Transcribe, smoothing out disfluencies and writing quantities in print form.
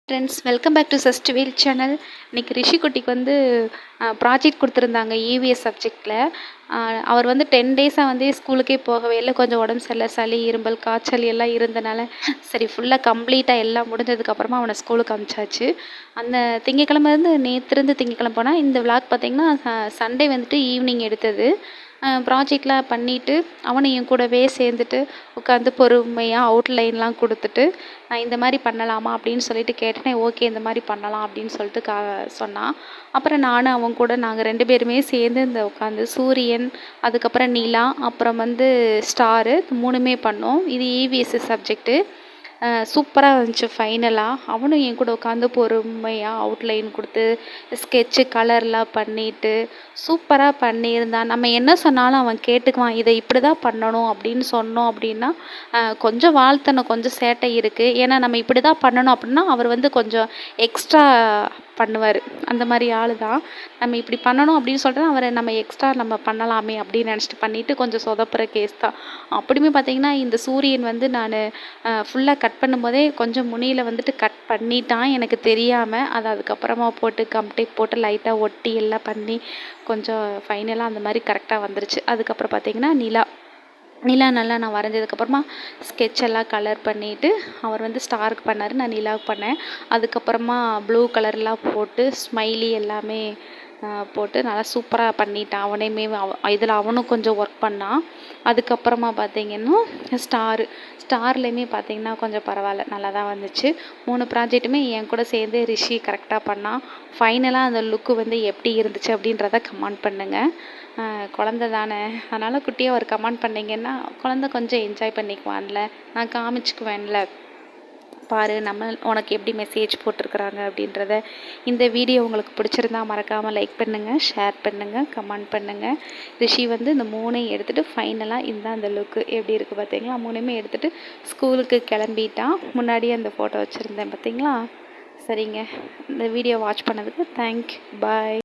Friends, welcome back to Sashtivel channel. இன்றைக்கி ரிஷி குட்டிக்கு வந்து ப்ராஜெக்ட் கொடுத்துருந்தாங்க இவிஎஸ் சப்ஜெக்டில். அவர் வந்து 10 டேஸாக வந்து ஸ்கூலுக்கே போகவே இல்லை. கொஞ்சம் உடம்பு சரியில்லை, சளி, இரும்பல், காய்ச்சல் எல்லாம் இருந்தனால சரி ஃபுல்லாக கம்ப்ளீட்டாக எல்லாம் முடிஞ்சதுக்கப்புறமா அவனை ஸ்கூலுக்கு அனுப்பிச்சாச்சு. அந்த திங்கக்கிழமை நேற்றுலேருந்து திங்கக்கிழமை போனால் இந்த விளாக் பார்த்திங்கன்னா சண்டே வந்துட்டு ஈவினிங் எடுத்தது. ப்ராஜெக்ட்லாம் பண்ணிவிட்டு அவனையும் கூடவே சேர்ந்துட்டு உட்காந்து பொறுமையாக அவுட்லைன்லாம் கொடுத்துட்டு இந்த மாதிரி பண்ணலாமா அப்படின்னு சொல்லிட்டு கேட்டேனே. ஓகே, இந்த மாதிரி பண்ணலாம் அப்படின்னு சொல்லிட்டு சொன்னான். அப்புறம் நானும் அவன் கூட நாங்கள் 2 பேருமே சேர்ந்து இந்த உட்காந்து சூரியன், அதுக்கப்புறம் நிலா, அப்புறம் வந்து ஸ்டாரு 3மே பண்ணோம். இது இவிஎஸ் சப்ஜெக்ட்டு. சூப்பராக இருந்துச்சு. ஃபைனலாக அவனும் என் கூட உட்காந்து பொறுமையாக அவுட்லைன் கொடுத்து ஸ்கெட்சு கலர்லாம் பண்ணிவிட்டு சூப்பராக பண்ணியிருந்தான். நம்ம என்ன சொன்னாலும் அவன் கேட்டுக்குவான். இதை இப்படி தான் பண்ணணும் அப்படின்னு சொன்னோம் அப்படின்னா கொஞ்சம் வாழ்த்தணும், கொஞ்சம் சேட்டை இருக்குது. ஏன்னா நம்ம இப்படி தான் பண்ணணும் அப்படின்னா அவர் வந்து கொஞ்சம் எக்ஸ்ட்ரா பண்ணுவார். அந்த மாதிரி ஆள் தான். நம்ம இப்படி பண்ணணும் அப்படின்னு சொல்லிட்டு அவரை நம்ம எக்ஸ்ட்ரா நம்ம பண்ணலாமே அப்படின்னு நினச்சிட்டு பண்ணிவிட்டு கொஞ்சம் சொதப்புற கேஸ் தான். அப்படியுமே பார்த்திங்கன்னா இந்த சூரியன் வந்து நான் ஃபுல்லாக கட் பண்ணும்போதே கொஞ்சம் முனியில் வந்துட்டு கட் பண்ணிட்டான் எனக்கு தெரியாமல். அதை அதுக்கப்புறமா போட்டு கம் டேப் போட்டு லைட்டாக ஒட்டி எல்லாம் பண்ணி கொஞ்சம் ஃபைனலாக அந்த மாதிரி கரெக்டாக வந்துருச்சு. அதுக்கப்புறம் பார்த்திங்கன்னா நிலா நல்லா நான் வரைஞ்சதுக்கப்புறமா ஸ்கெட்செல்லாம் கலர் பண்ணிவிட்டு அவர் வந்து ஸ்டாருக்கு பண்ணார், நான் நிலாவுக்கு பண்ணேன். அதுக்கப்புறமா ப்ளூ கலர்லாம் போட்டு ஸ்மைலி எல்லாமே போட்டு நல்லா சூப்பராக பண்ணிட்டான். அவனையுமே இதில் அவனும் கொஞ்சம் ஒர்க் பண்ணான். அதுக்கப்புறமா பார்த்திங்கன்னா ஸ்டார்லேயுமே பார்த்திங்கன்னா கொஞ்சம் பரவாயில்ல, நல்லா தான் வந்துச்சு. 3 ப்ராஜெக்ட்டுமே என் கூட சேர்ந்து ரிஷி கரெக்டாக பண்ணான். ஃபைனலாக அந்த லுக்கு வந்து எப்படி இருந்துச்சு அப்படின்றத கமெண்ட் பண்ணுங்கள். குழந்த தானே, அதனால் குட்டியாக ஒரு கமெண்ட் பண்ணிங்கன்னா குழந்த கொஞ்சம் என்ஜாய் பண்ணிக்குவான்ல, நான் காமிச்சுக்குவேன்ல. பாரு நம்ம உனக்கு எப்படி மெசேஜ் போட்டிருக்குறாங்க அப்படின்றத. இந்த வீடியோ உங்களுக்கு பிடிச்சிருந்தா மறக்காமல் லைக் பண்ணுங்கள், ஷேர் பண்ணுங்கள், கமெண்ட் பண்ணுங்கள். ரிஷி வந்து இந்த 3ஐயும் எடுத்துகிட்டு ஃபைனலாக இந்த அந்த லுக்கு எப்படி இருக்குது பார்த்தீங்களா. 3மே எடுத்துகிட்டு ஸ்கூலுக்கு கிளம்பிட்டான். முன்னாடியே அந்த ஃபோட்டோ வச்சுருந்தேன் பார்த்தீங்களா. சரிங்க, இந்த வீடியோ வாட்ச் பண்ணதுக்கு தேங்க்யூ, பாய்.